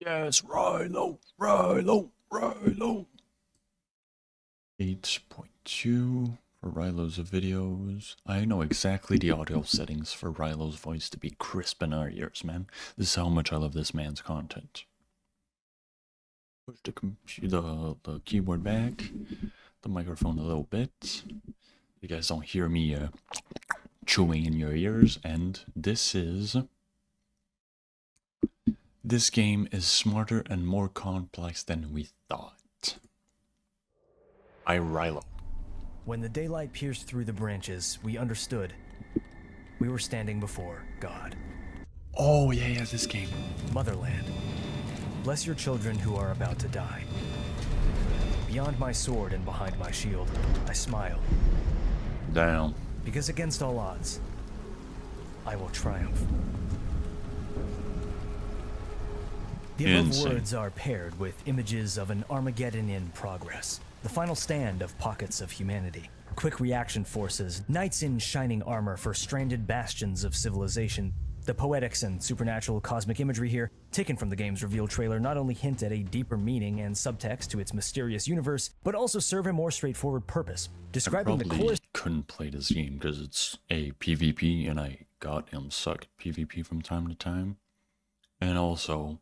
Yes, Riloe, Riloe, Riloe. 8.2 for Riloe's videos. I know exactly the audio settings for Riloe's voice to be crisp in our ears, man. This is how much I love this man's content. Push the keyboard back, the microphone a little bit. You guys don't hear me chewing in your ears, and this game is smarter and more complex than we thought. By Riloe. When the daylight pierced through the branches, we understood. We were standing before God. Oh, yeah, this game. Motherland. Bless your children who are about to die. Beyond my sword and behind my shield, I smile. Down. Because against all odds, I will triumph. The above words are paired with images of an Armageddon in progress. The final stand of pockets of humanity. Quick reaction forces, knights in shining armor for stranded bastions of civilization. The poetics and supernatural cosmic imagery here, taken from the game's reveal trailer, not only hint at a deeper meaning and subtext to its mysterious universe, but also serve a more straightforward purpose. Describing the core... couldn't play this game because it's a PvP, and I goddamn suck at PvP from time to time. And also,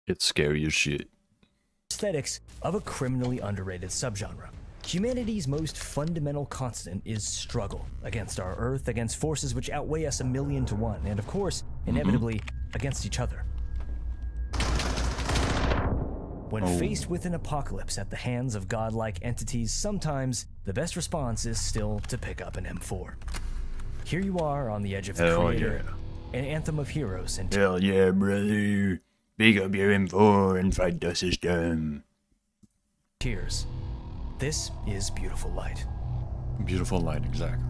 it's scary as shit. Aesthetics of a criminally underrated subgenre. Humanity's most fundamental constant is struggle against our Earth, against forces which outweigh us 1,000,000 to 1, and of course, inevitably, against each other. When faced with an apocalypse at the hands of godlike entities, sometimes the best response is still to pick up an M4. Here you are on the edge of the creator, an anthem of heroes and... Hell yeah, brother. Pick up your M4 and fight the system. Tears. This is Beautiful Light. Beautiful Light, exactly.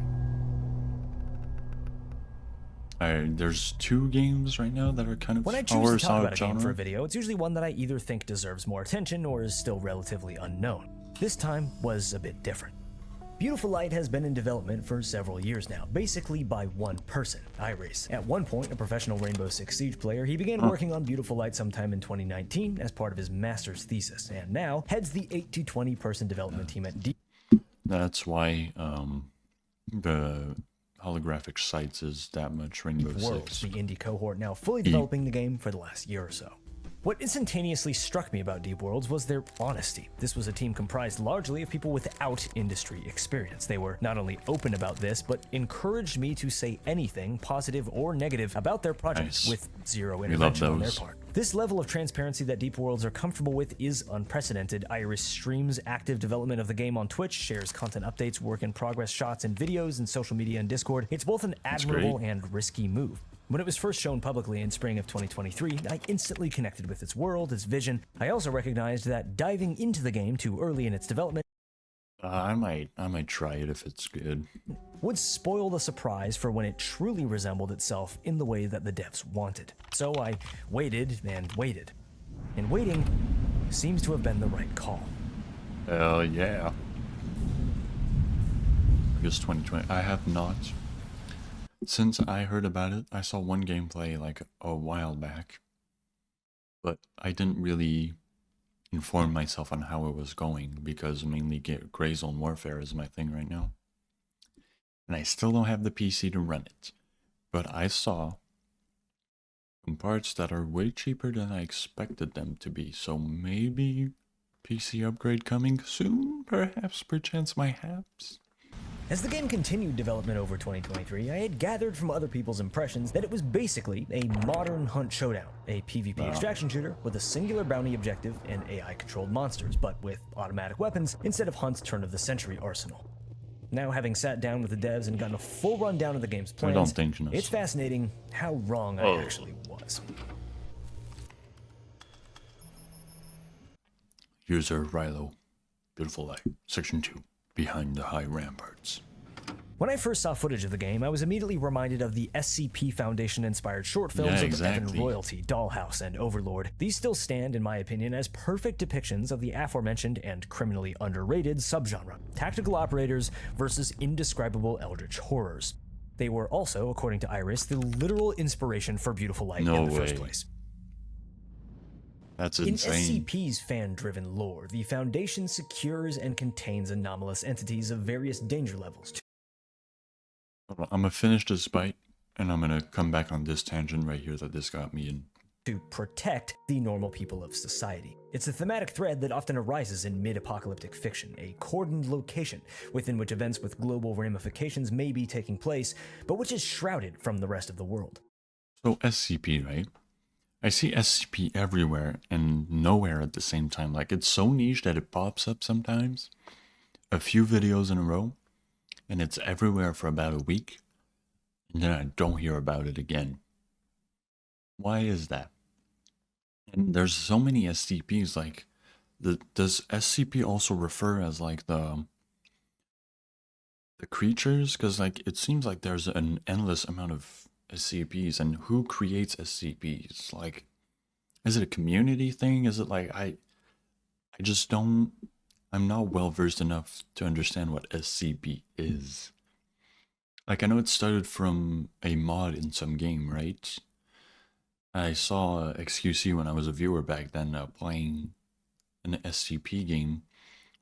There's two games right now that are kind of when I choose to talk about a game for a video, it's usually one that I either think deserves more attention or is still relatively unknown. This time was a bit different. Beautiful Light has been in development for several years now, basically by one person, Iris. At one point, a professional Rainbow Six Siege player, he began working on Beautiful Light sometime in 2019 as part of his master's thesis, and now heads the 8 to 20 person development team at D. That's why the holographic sites is that much Rainbow Worlds, Six. the indie cohort now fully developing the game for the last year or so. What instantaneously struck me about Deep Worlds was their honesty. This was a team comprised largely of people without industry experience. They were not only open about this, but encouraged me to say anything, positive or negative, about their project with zero intervention on their part. This level of transparency that Deep Worlds are comfortable with is unprecedented. Iris streams active development of the game on Twitch, shares content updates, work in progress shots and videos in social media and Discord. It's both an admirable and risky move. When it was first shown publicly in spring of 2023, I instantly connected with its world, its vision. I also recognized that diving into the game too early in its development I might try it if it's good. Would spoil the surprise for when it truly resembled itself in the way that the devs wanted. So I waited and waited. And waiting seems to have been the right call. Hell yeah. August 2020. I have not. Since I heard about it, I saw one gameplay like a while back. But I didn't really inform myself on how it was going because mainly Gray Zone Warfare is my thing right now. And I still don't have the PC to run it. But I saw some parts that are way cheaper than I expected them to be. So maybe PC upgrade coming soon, perhaps, perchance, mayhaps. As the game continued development over 2023, I had gathered from other people's impressions that it was basically a modern Hunt Showdown, a PvP extraction shooter with a singular bounty objective and AI-controlled monsters, but with automatic weapons instead of Hunt's turn-of-the-century arsenal. Now, having sat down with the devs and gotten a full rundown of the game's plans, it's fascinating how wrong I actually was. User Riloe, Beautiful Light, Section 2. Behind the high ramparts. When I first saw footage of the game, I was immediately reminded of the SCP Foundation-inspired short films of Evan Royalty, Dollhouse, and Overlord. These still stand, in my opinion, as perfect depictions of the aforementioned and criminally underrated subgenre, tactical operators versus indescribable eldritch horrors. They were also, according to Iris, the literal inspiration for Beautiful Light in the first place. That's In insane. SCP's fan-driven lore, the Foundation secures and contains anomalous entities of various danger levels. Hold on, I'm gonna finish this bite, and I'm gonna come back on this tangent right here that this got me in. To protect the normal people of society. It's a thematic thread that often arises in mid-apocalyptic fiction, a cordoned location within which events with global ramifications may be taking place, but which is shrouded from the rest of the world. So SCP, right? I see SCP everywhere and nowhere at the same time. Like, it's so niche that it pops up sometimes, a few videos in a row, and it's everywhere for about a week, and then I don't hear about it again. Why is that? And there's so many SCPs, like, does SCP also refer as, like, the creatures? Because, like, it seems like there's an endless amount of SCPs, and who creates SCPs? Like, is it a community thing? Is it like, I just don't, I'm not well versed enough to understand what SCP is. Like, I know it started from a mod in some game, right? I saw XQC when I was a viewer back then playing an SCP game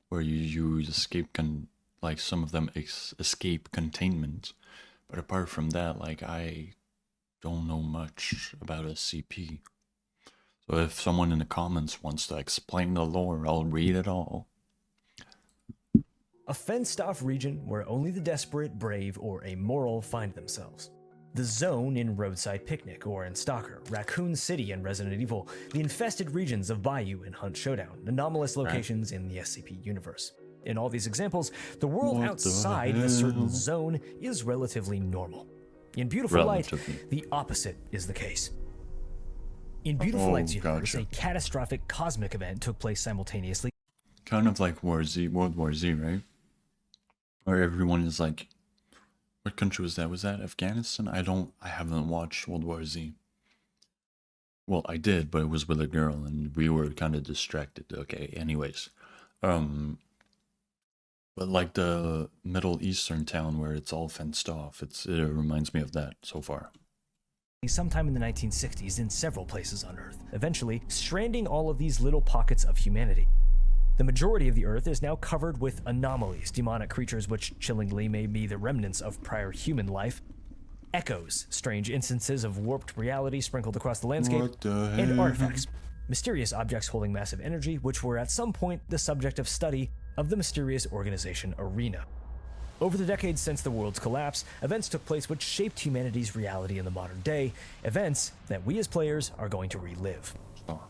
where you escape, like, some of them escape containment. But apart from that, like, I don't know much about SCP. So if someone in the comments wants to explain the lore, I'll read it all. A fenced-off region where only the desperate, brave, or amoral find themselves. The Zone in Roadside Picnic or in Stalker, Raccoon City in Resident Evil, the infested regions of Bayou in Hunt Showdown, anomalous locations in the SCP universe. In all these examples, the world What the outside the certain hell? zone is relatively normal. In Beautiful Light, Relatively. the opposite is the case. In Beautiful Oh, Light's universe, gotcha. a catastrophic cosmic event took place simultaneously. Kind of like World War Z, right? Where everyone is like, what country was that? Was that Afghanistan? I haven't watched World War Z. Well, I did, but it was with a girl and we were kind of distracted. Okay, anyways. But like the Middle Eastern town where it's all fenced off, it reminds me of that so far. Sometime in the 1960s in several places on Earth, eventually stranding all of these little pockets of humanity. The majority of the Earth is now covered with anomalies, demonic creatures which chillingly may be the remnants of prior human life, echoes, strange instances of warped reality sprinkled across the landscape, What the and hell? artifacts, mysterious objects holding massive energy which were at some point the subject of study of the mysterious organization Arena. Over the decades since the world's collapse, events took place which shaped humanity's reality in the modern day, events that we as players are going to relive. Oh,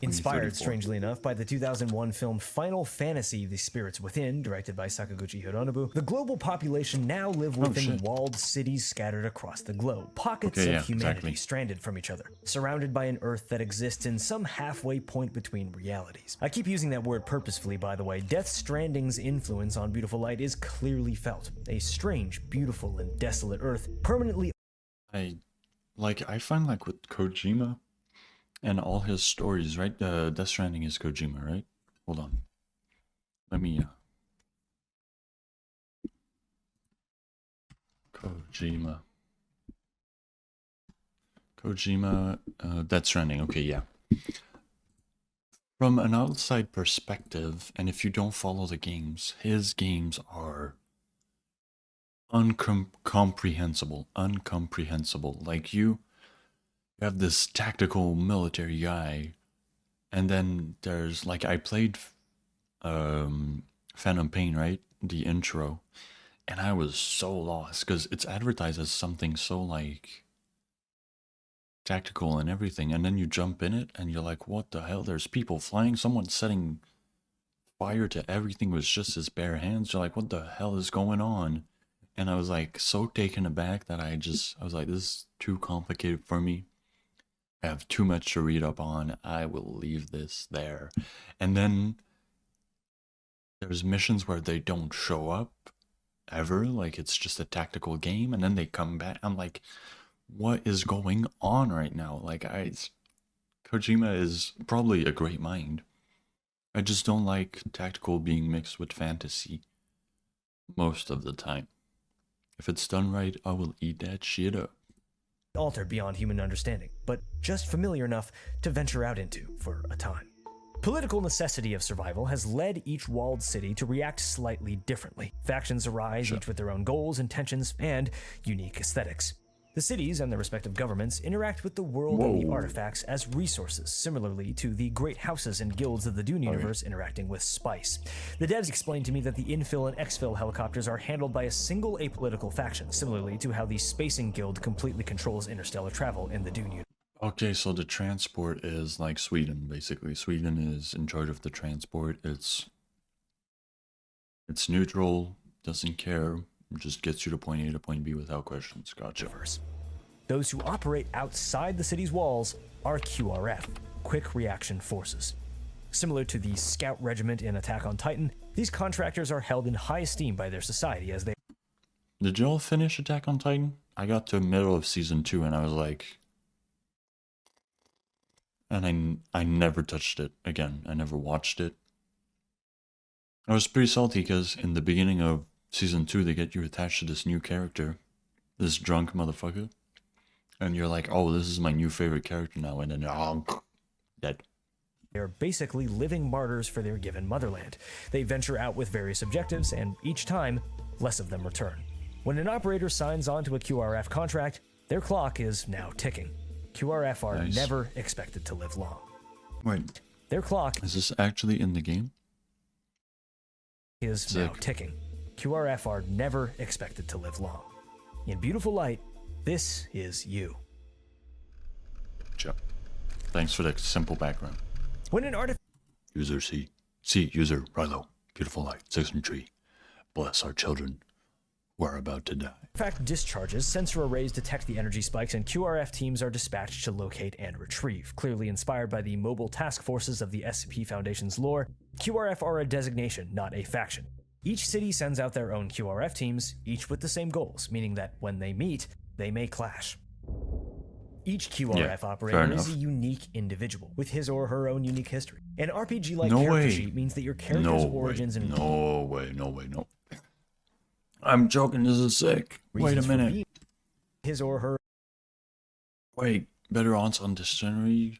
Inspired, 2034. strangely enough, by the 2001 film Final Fantasy: The Spirits Within, directed by Sakaguchi Hironobu, the global population now live within shit. walled cities scattered across the globe, pockets Okay, of yeah, humanity exactly. stranded from each other, surrounded by an Earth that exists in some halfway point between realities. I keep using that word purposefully, by the way. Death Stranding's influence on Beautiful Light is clearly felt. A strange, beautiful, and desolate Earth permanently I find like with Kojima and all his stories, right? Death Stranding is Kojima, right? Hold on. Let me Kojima. Death Stranding. Okay, yeah. From an outside perspective, and if you don't follow the games, his games are uncomprehensible. Like you have this tactical military guy, and then there's like I played Phantom Pain, right? The intro, and I was so lost because it's advertised as something so like tactical and everything, and then you jump in it and you're like, what the hell? There's people flying, someone setting fire to everything with just his bare hands. You're like, what the hell is going on? And I was like so taken aback that I was like, this is too complicated for me. I have too much to read up on. I will leave this there. And then there's missions where they don't show up ever, like it's just a tactical game, and then they come back. I'm like, what is going on right now? Like, Kojima is probably a great mind. I just don't like tactical being mixed with fantasy most of the time. If it's done right, I will eat that shit up. altered beyond human understanding, but just familiar enough to venture out into for a time. Political necessity of survival has led each walled city to react slightly differently. Factions arise, each with their own goals, intentions, and unique aesthetics. The cities and their respective governments interact with the world and the artifacts as resources, similarly to the great houses and guilds of the Dune universe interacting with spice. The devs explained to me that the infill and exfil helicopters are handled by a single apolitical faction, similarly to how the Spacing Guild completely controls interstellar travel in the Dune universe. Okay, so the transport is like Sweden, basically. Sweden is in charge of the transport. It's neutral, doesn't care, just gets you to point A to point B without questions. Gotcha. Those who operate outside the city's walls are QRF, Quick Reaction Forces. Similar to the Scout Regiment in Attack on Titan, these contractors are held in high esteem by their society as they... Did y'all finish Attack on Titan? I got to the middle of season 2 and I was like... And I never touched it again. I never watched it. I was pretty salty because in the beginning of season 2 they get you attached to this new character. This drunk motherfucker. And you're like, oh, this is my new favorite character now. And then, dead. They're basically living martyrs for their given motherland. They venture out with various objectives, and each time, less of them return. When an operator signs on to a QRF contract, their clock is now ticking. QRF are never expected to live long. Wait. Their clock is this actually in the game? Is now ticking. QRF are never expected to live long. In beautiful light, this is you. Sure. Thanks for the simple background. When an artifact... User C. C. User Riloe. Beautiful light. 6 and 3. Bless our children. We're about to die. Artifact discharges, sensor arrays detect the energy spikes, and QRF teams are dispatched to locate and retrieve. Clearly inspired by the mobile task forces of the SCP Foundation's lore, QRF are a designation, not a faction. Each city sends out their own QRF teams, each with the same goals, meaning that when they meet, they may clash. Each QRF operator is a unique individual, with his or her own unique history. An RPG-like character sheet means that your character's origins and... No way. I'm joking, this is sick. Wait a minute. His or her... Wait, better odds on dictionary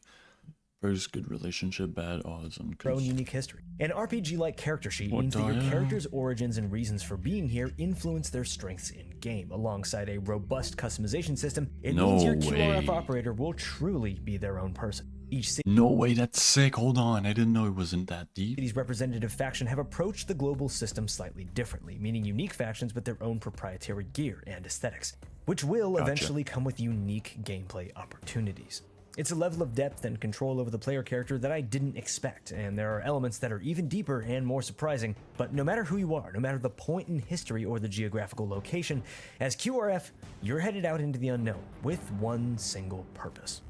versus good relationship, bad odds on... Your own unique history. An RPG-like character sheet means that your character's origins and reasons for being here influence their strengths in-game. Alongside a robust customization system, it means your QRF operator will truly be their own person. Each city... No way, that's sick. Hold on, I didn't know it wasn't that deep. City's representative faction have approached the global system slightly differently, meaning unique factions with their own proprietary gear and aesthetics, which will eventually come with unique gameplay opportunities. It's a level of depth and control over the player character that I didn't expect, and there are elements that are even deeper and more surprising. But no matter who you are, no matter the point in history or the geographical location, as QRF, you're headed out into the unknown with one single purpose.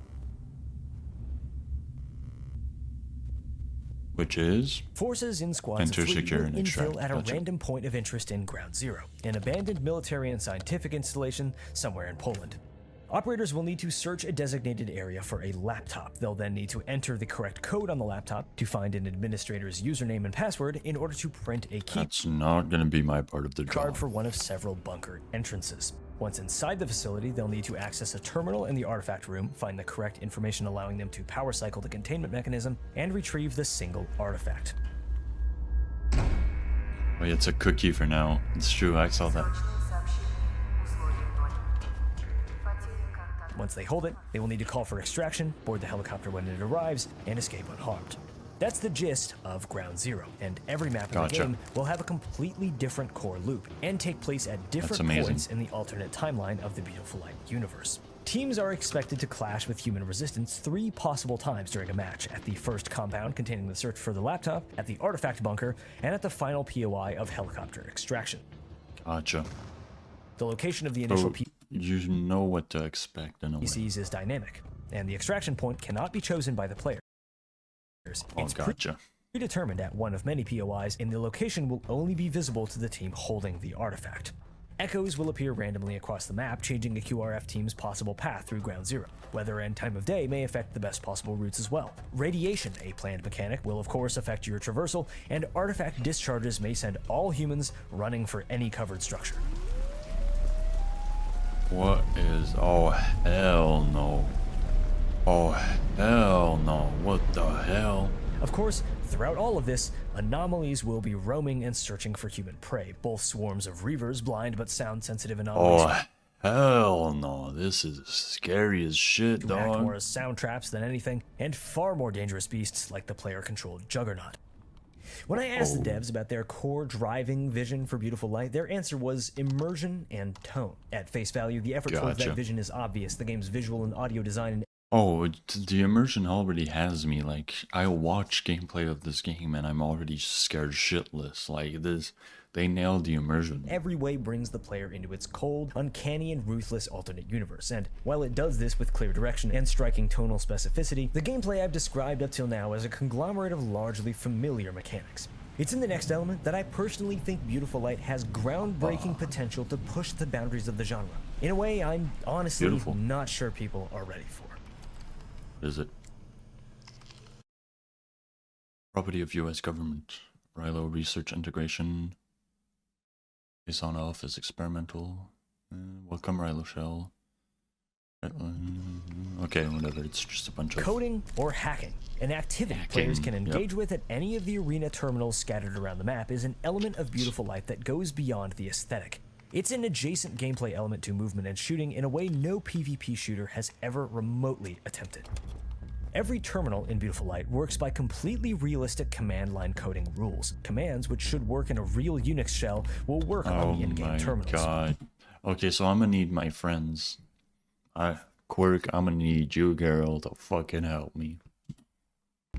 Which is? Forces in squads of fleet will infill at a random point of interest in Ground Zero, an abandoned military and scientific installation somewhere in Poland. Operators will need to search a designated area for a laptop. They'll then need to enter the correct code on the laptop to find an administrator's username and password in order to print a key. That's not going to be my part of the job. Card for one of several bunker entrances. Once inside the facility, they'll need to access a terminal in the artifact room, find the correct information allowing them to power cycle the containment mechanism, and retrieve the single artifact. Wait, it's a cookie for now. It's true, I saw that. Once they hold it, they will need to call for extraction, board the helicopter when it arrives, and escape unharmed. That's the gist of Ground Zero, and every map in the game will have a completely different core loop, and take place at different points in the alternate timeline of the Beautiful Light universe. Teams are expected to clash with human resistance 3 possible times during a match: at the first compound containing the search for the laptop, at the artifact bunker, and at the final POI of helicopter extraction. Gotcha. The location of the initial you know what to expect in a way. PCs is dynamic, and the extraction point cannot be chosen by the player. It's predetermined at one of many POIs, and the location will only be visible to the team holding the artifact. Echoes will appear randomly across the map, changing a QRF team's possible path through Ground Zero. Weather and time of day may affect the best possible routes as well. Radiation, a planned mechanic, will of course affect your traversal, and artifact discharges may send all humans running for any covered structure. What is... Oh, hell no. Oh, hell no. What the hell? Of course, throughout all of this, anomalies will be roaming and searching for human prey, both swarms of reavers, blind but sound-sensitive anomalies. Oh, hell no. This is scary as shit, who act more dog. as sound traps than anything, and far more dangerous beasts like the player-controlled Juggernaut. When I asked the devs about their core driving vision for Beautiful Light, their answer was immersion and tone. At face value, the effort towards Gotcha. that vision is obvious. The game's visual and audio design and Oh, the immersion already has me. Like, I watch gameplay of this game and I'm already scared shitless. Like, this, they nailed the immersion. every way brings the player into its cold, uncanny, and ruthless alternate universe. And while it does this with clear direction and striking tonal specificity, the gameplay I've described up till now is a conglomerate of largely familiar mechanics. It's in the next element that I personally think Beautiful Light has groundbreaking potential to push the boundaries of the genre. In a way, I'm honestly Beautiful. not sure people are ready for. Is it? Property of U.S. government. Riloe research integration. Is on off is experimental. Welcome Riloe shell. Okay, whatever. It's just a bunch of... Coding or hacking, an activity players can engage with at any of the arena terminals scattered around the map, is an element of Beautiful Light that goes beyond the aesthetic. It's an adjacent gameplay element to movement and shooting in a way no PvP shooter has ever remotely attempted. Every terminal in Beautiful Light works by completely realistic command line coding rules. Commands which should work in a real Unix shell will work on the in-game terminals. Oh my god. Okay, so I'm gonna need my friends. Quirk, I'm gonna need you, girl, to fucking help me.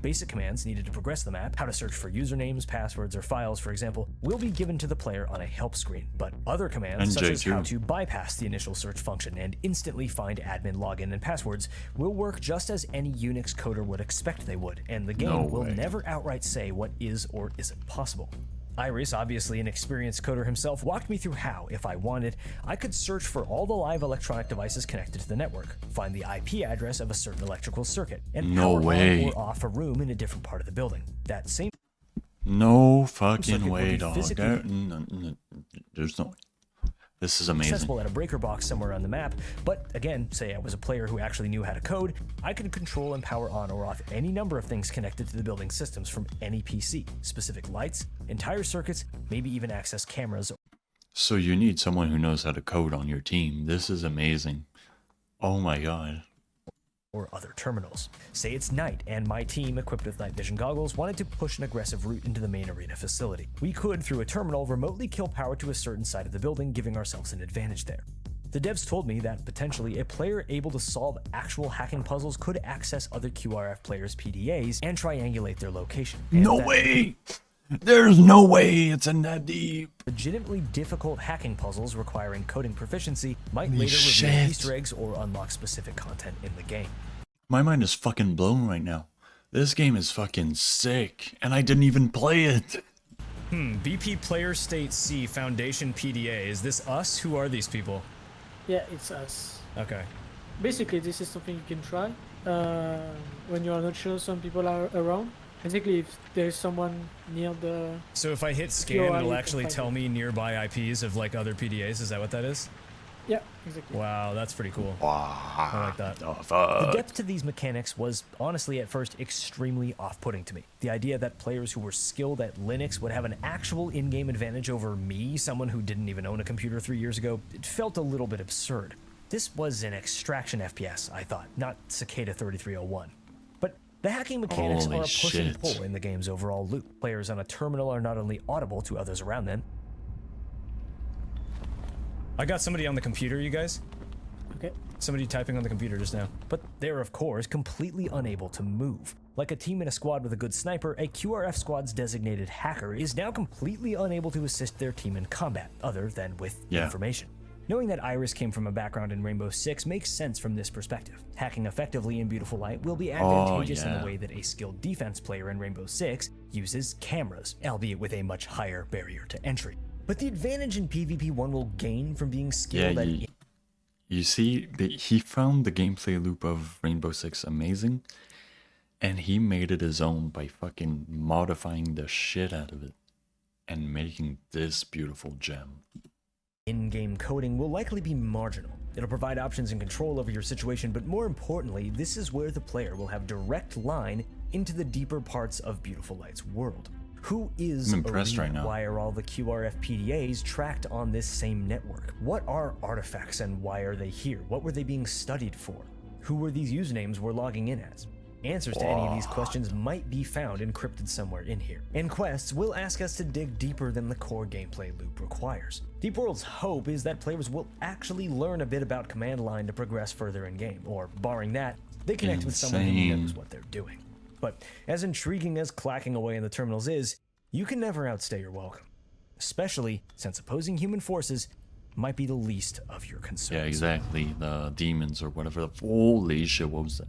Basic commands needed to progress the map, how to search for usernames, passwords, or files, for example, will be given to the player on a help screen. But other commands, And such as JQ. how to bypass the initial search function and instantly find admin login and passwords, will work just as any Unix coder would expect they would, and the game No will way. never outright say what is or isn't possible. Iris, obviously an experienced coder himself, walked me through how, if I wanted, I could search for all the live electronic devices connected to the network, find the IP address of a certain electrical circuit, and No power way. on or off a room in a different part of the building. That same No Circuit fucking will way, be dog. physically- There's no... This is amazing. accessible at a breaker box somewhere on the map, but again, say I was a player who actually knew how to code, I could control and power on or off any number of things connected to the building systems from any PC, specific lights, entire circuits, maybe even access cameras So you need someone who knows how to code on your team. This is amazing. Oh my god. or other terminals. Say it's night, and my team, equipped with night vision goggles, wanted to push an aggressive route into the main arena facility. We could, through a terminal, remotely kill power to a certain side of the building, giving ourselves an advantage there. The devs told me that potentially a player able to solve actual hacking puzzles could access other QRF players' PDAs and triangulate their location. And No that way! There's no way it's in that deep. legitimately difficult hacking puzzles requiring coding proficiency might Holy later reveal shit. Easter eggs or unlock specific content in the game. My mind is fucking blown right now. This game is fucking sick, and I didn't even play it. BP Player State C Foundation PDA. Is this us? Who are these people? Yeah, it's us. Okay. Basically, this is something you can try when you are not sure some people are around. Basically, if there's someone near the... So if I hit QR, scan, you it'll can actually find tell it. me nearby IPs of like other PDAs. Is that what that is? Yeah, exactly. Wow, that's pretty cool. Wow. I like that. The The fuck? depth to these mechanics was honestly at first extremely off-putting to me. The idea that players who were skilled at Linux would have an actual in-game advantage over me, someone who didn't even own a computer 3 years ago, it felt a little bit absurd. This was an extraction FPS, I thought, not Cicada 3301. But the hacking mechanics Holy are a push and shit. pull in the game's overall loop. Players on a terminal are not only audible to others around them. I got somebody on the computer, you guys. Okay. Somebody typing on the computer just now. But they're, of course, completely unable to move. Like a team in a squad with a good sniper, a QRF squad's designated hacker is now completely unable to assist their team in combat, other than with Yeah. information. Knowing that Iris came from a background in Rainbow Six makes sense from this perspective. Hacking effectively in Beautiful Light will be advantageous in yeah. the way that a skilled defense player in Rainbow Six uses cameras, albeit with a much higher barrier to entry. But the advantage in PvP 1 will gain from being skilled at You see, he found the gameplay loop of Rainbow Six amazing, and he made it his own by fucking modifying the shit out of it and making this beautiful gem. in-game coding will likely be marginal. It'll provide options and control over your situation, but more importantly, this is where the player will have direct line into the deeper parts of Beautiful Light's world. Who is I'm impressed Arena? right now. Why are all the QRF PDAs tracked on this same network? What are artifacts and why are they here? What were they being studied for? Who were these usernames we're logging in as? Answers to any of these questions might be found encrypted somewhere in here, and quests will ask us to dig deeper than the core gameplay loop requires. Deep World's hope is that players will actually learn a bit about command line to progress further in game, or barring that, they connect with someone who knows what they're doing. But as intriguing as clacking away in the terminals is, you can never outstay your welcome, especially since opposing human forces might be the least of your concerns. Yeah, exactly. The demons or whatever. Holy shit, what was that?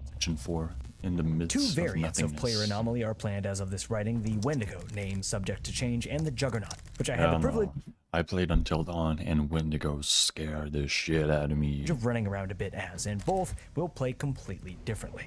Section 4. In the midst Two variants of of player anomaly are planned as of this writing: the Wendigo, named subject to change, and the Juggernaut, which I had the privilege I played Until Dawn, and Wendigo scared the shit out of me. of running around a bit as, and both will play completely differently.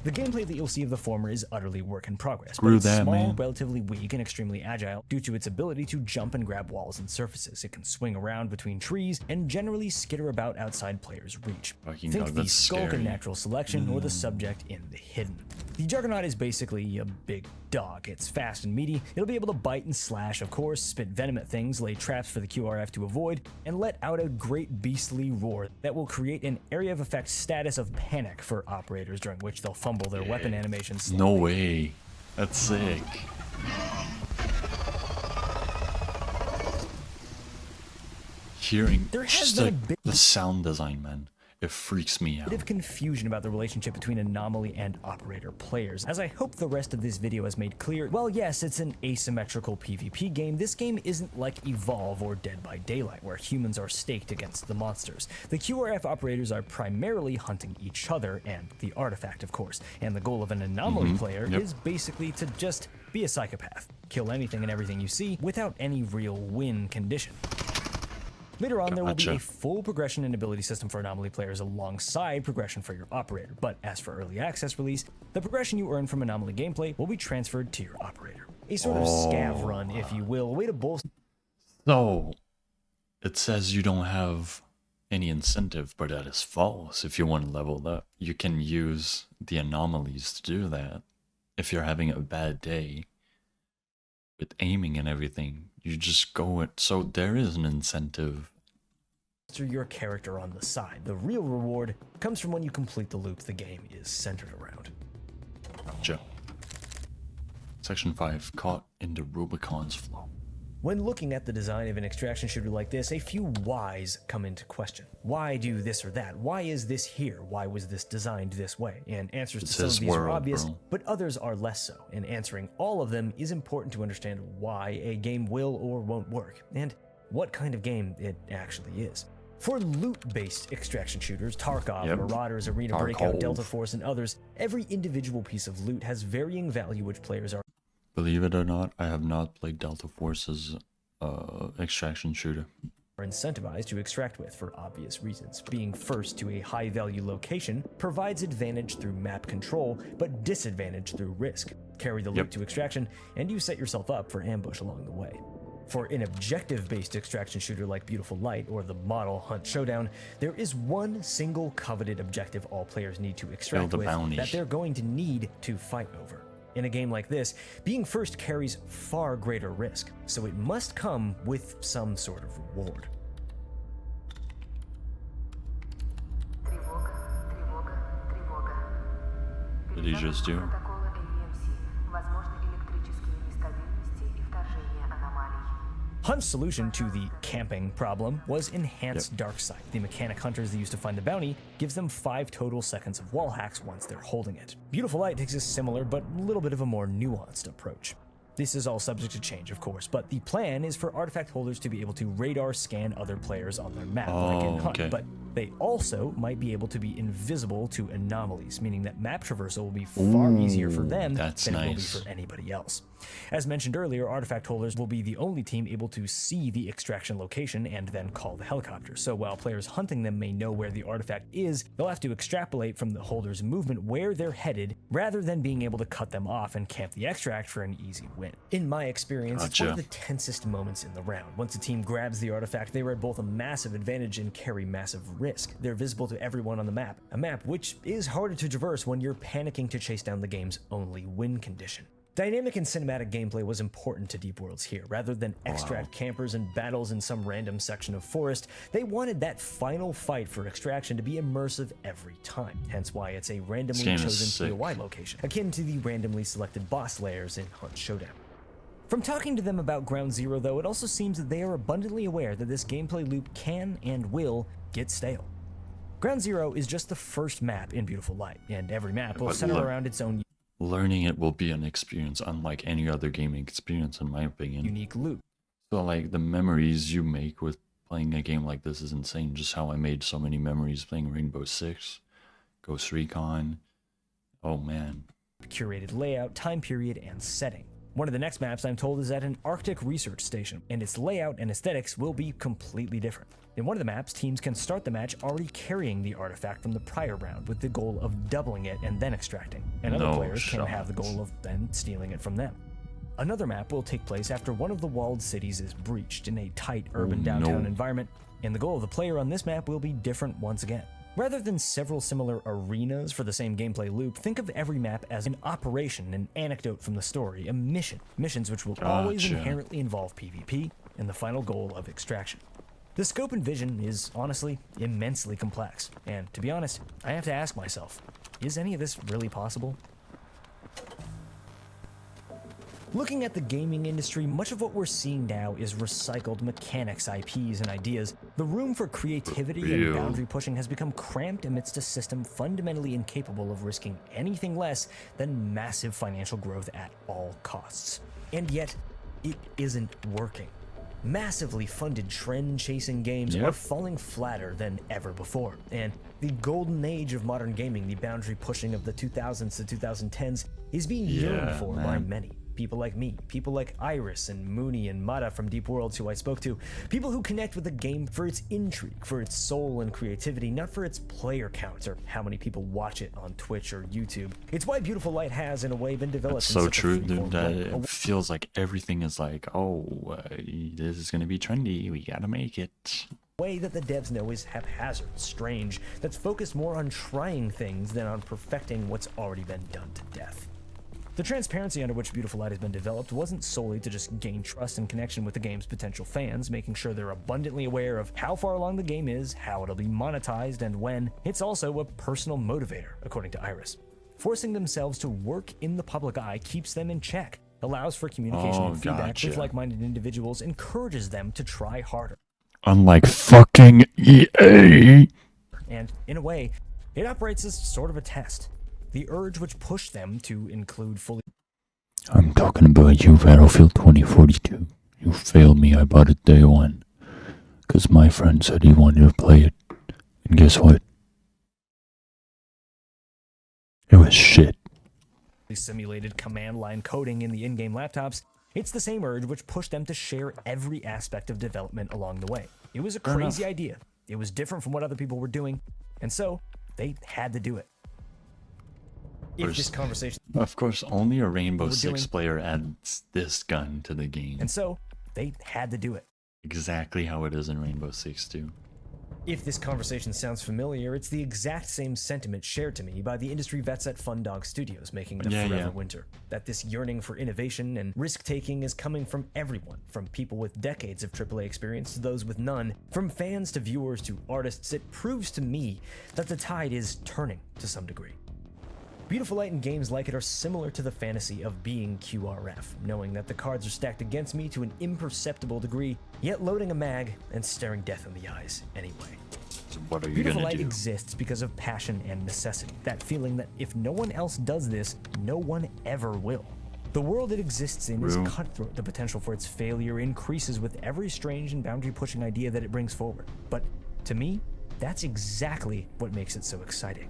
The gameplay that you'll see of the former is utterly work in progress, but it's small, relatively weak, and extremely agile due to its ability to jump and grab walls and surfaces. It can swing around between trees and generally skitter about outside players' reach. Think the skulk in natural selection or the subject in the hidden. The Juggernaut is basically a big dog. It's fast and meaty. It'll be able to bite and slash, of course, spit venom at things, lay traps for the QRF to avoid, and let out a great beastly roar that will create an area of effect status of panic for operators, during which they'll fumble their weapon animations. No way. That's sick. Hearing just the sound design, man. It freaks me out. A bit of confusion about the relationship between anomaly and operator players. As I hope the rest of this video has made clear, well, yes, it's an asymmetrical PvP game. This game isn't like Evolve or Dead by Daylight, where humans are staked against the monsters. The QRF operators are primarily hunting each other and the artifact, of course, and the goal of an anomaly player is basically to just be a psychopath. Kill anything and everything you see without any real win condition. Later on, there will be a full progression and ability system for anomaly players alongside progression for your operator, but as for early access release, the progression you earn from anomaly gameplay will be transferred to your operator. A sort of scav run, if you will, a way to bolster. So, it says you don't have any incentive, but that is false. If you want to level up, you can use the anomalies to do that. If you're having a bad day with aiming and everything, you just go it. So there is an incentive. Your character on the side. The real reward comes from when you complete the loop the game is centered around. Gotcha. Section 5, caught in the Rubicon's flow. When looking at the design of an extraction shooter like this, a few whys come into question. Why do this or that? Why is this here? Why was this designed this way? And answers to some of these are obvious, but others are less so. And answering all of them is important to understand why a game will or won't work, and what kind of game it actually is. For loot-based extraction shooters, Tarkov, Marauders, Arena Breakout, Delta Force, and others, every individual piece of loot has varying value which players are. Believe it or not, I have not played Delta Force's extraction shooter. Are incentivized to extract with for obvious reasons. Being first to a high-value location provides advantage through map control, but disadvantage through risk. Carry the loot to extraction, and you set yourself up for ambush along the way. For an objective-based extraction shooter like Beautiful Light or the Model Hunt Showdown, there is one single coveted objective all players need to extract with that they're going to need to fight over. In a game like this, being first carries far greater risk, so it must come with some sort of reward. What did he just do? Hunt's solution to the camping problem was enhanced dark sight. The mechanic hunters they use to find the bounty gives them 5 total seconds of wall hacks once they're holding it. Beautiful Light takes a similar but a little bit of a more nuanced approach. This is all subject to change, of course, but the plan is for artifact holders to be able to radar scan other players on their map like in Hunt, but they also might be able to be invisible to anomalies, meaning that map traversal will be far easier for them than it will be for anybody else. As mentioned earlier, artifact holders will be the only team able to see the extraction location and then call the helicopter. So while players hunting them may know where the artifact is, they'll have to extrapolate from the holder's movement where they're headed rather than being able to cut them off and camp the extract for an easy win. In my experience, it's one of the tensest moments in the round. Once a team grabs the artifact, they are at both a massive advantage and carry massive risk. They're visible to everyone on the map, a map which is harder to traverse when you're panicking to chase down the game's only win condition. Dynamic and cinematic gameplay was important to Deep Worlds here. Rather than extract campers and battles in some random section of forest, they wanted that final fight for extraction to be immersive every time. Hence why it's a randomly chosen POI location, akin to the randomly selected boss layers in Hunt Showdown. From talking to them about Ground Zero though, it also seems that they are abundantly aware that this gameplay loop can and will get stale. Ground Zero is just the first map in Beautiful Light, and every map will center around its own learning it will be an experience unlike any other gaming experience, in my opinion. Unique loop. So, like, the memories you make with playing a game like this is insane. Just how I made so many memories playing Rainbow Six, Ghost Recon. Oh, man. Curated layout, time period, and setting. One of the next maps, I'm told, is at an Arctic research station, and its layout and aesthetics will be completely different. In one of the maps, teams can start the match already carrying the artifact from the prior round with the goal of doubling it and then extracting, and other players can have the goal of then stealing it from them. Another map will take place after one of the walled cities is breached in a tight urban downtown environment, and the goal of the player on this map will be different once again. Rather than several similar arenas for the same gameplay loop, think of every map as an operation, an anecdote from the story, a mission. Missions which will always inherently involve PvP and the final goal of extraction. The scope and vision is honestly immensely complex, and to be honest, I have to ask myself, is any of this really possible? Looking at the gaming industry, much of what we're seeing now is recycled mechanics, IPs, and ideas. The room for creativity and boundary pushing has become cramped amidst a system fundamentally incapable of risking anything less than massive financial growth at all costs. And yet, it isn't working. Massively funded trend-chasing games are falling flatter than ever before, and the golden age of modern gaming, the boundary pushing of the 2000s to 2010s, is being yearned for by many. People like me, people like Iris and Mooney and Mata from Deep Worlds who I spoke to, people who connect with the game for its intrigue, for its soul and creativity, not for its player count or how many people watch it on Twitch or YouTube. It's why Beautiful Light has, in a way, been developed in so such true, a dude. It feels like everything is like, this is gonna be trendy, we gotta make it. Way that the devs know is haphazard, strange, that's focused more on trying things than on perfecting what's already been done to death. The transparency under which Beautiful Light has been developed wasn't solely to just gain trust and connection with the game's potential fans, making sure they're abundantly aware of how far along the game is, how it'll be monetized, and when. It's also a personal motivator, according to Iris. Forcing themselves to work in the public eye keeps them in check, allows for communication and feedback with like-minded individuals, encourages them to try harder. Unlike fucking EA! And, in a way, it operates as sort of a test. The urge which pushed them to include fully... I'm talking about you, Battlefield 2042. You failed me, I bought it day one. Because my friend said he wanted to play it. And guess what? It was shit. Simulated command line coding in the in-game laptops, it's the same urge which pushed them to share every aspect of development along the way. It was a crazy idea. It was different from what other people were doing, and so they had to do it. If this conversation... Of course, only a Rainbow Six player adds this gun to the game. And so, they had to do it. Exactly how it is in Rainbow Six 2. If this conversation sounds familiar, it's the exact same sentiment shared to me by the industry vets at Fundog Studios making the Forever Winter. That this yearning for innovation and risk-taking is coming from everyone, from people with decades of AAA experience to those with none, from fans to viewers to artists. It proves to me that the tide is turning to some degree. Beautiful Light and games like it are similar to the fantasy of being QRF, knowing that the cards are stacked against me to an imperceptible degree, yet loading a mag and staring death in the eyes anyway. So what are you Beautiful gonna Light do? exists because of passion and necessity, that feeling that if no one else does this, no one ever will. The world it exists in is cutthroat. The potential for its failure increases with every strange and boundary-pushing idea that it brings forward. But to me, that's exactly what makes it so exciting.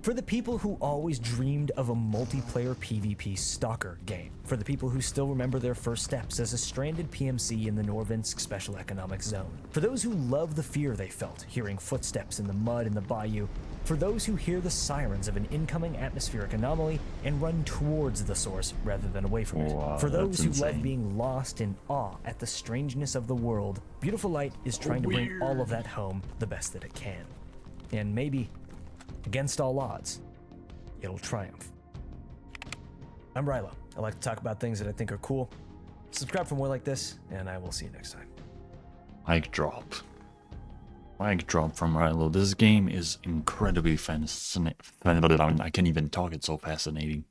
For the people who always dreamed of a multiplayer PvP stalker game. For the people who still remember their first steps as a stranded PMC in the Norvinsk Special Economic Zone. For those who love the fear they felt hearing footsteps in the mud in the bayou. For those who hear the sirens of an incoming atmospheric anomaly and run towards the source rather than away from it. Wow, For those that's who insane. love being lost in awe at the strangeness of the world, Beautiful Light is trying to bring all of that home the best that it can. And maybe, against all odds, it'll triumph. I'm Riloe. I like to talk about things that I think are cool. Subscribe for more like this, and I will see you next time. Mic drop. Mic drop from Riloe. This game is incredibly fascinating. I can't even talk, it's so fascinating.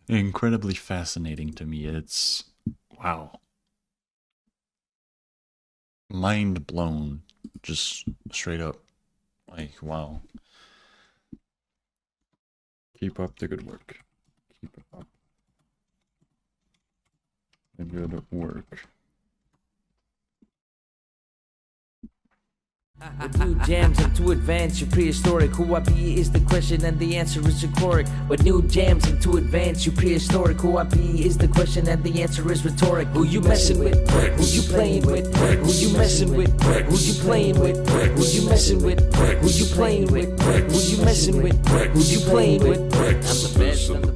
Incredibly fascinating to me. It's... wow. Mind blown. Just straight up. Like, wow. Keep up the good work. Keep up the good work. With new jams and to advance your prehistoric. Who I be is the question and the answer is rhetoric. With new jams and to advance your prehistoric. Who I be is the question and the answer is rhetoric. Who you messing with? Who you playing with? Who you messing with? Who you playing with? Who you messing with? Who you playing with? Who you messing with? Who you playing with? I'm the best. I'm the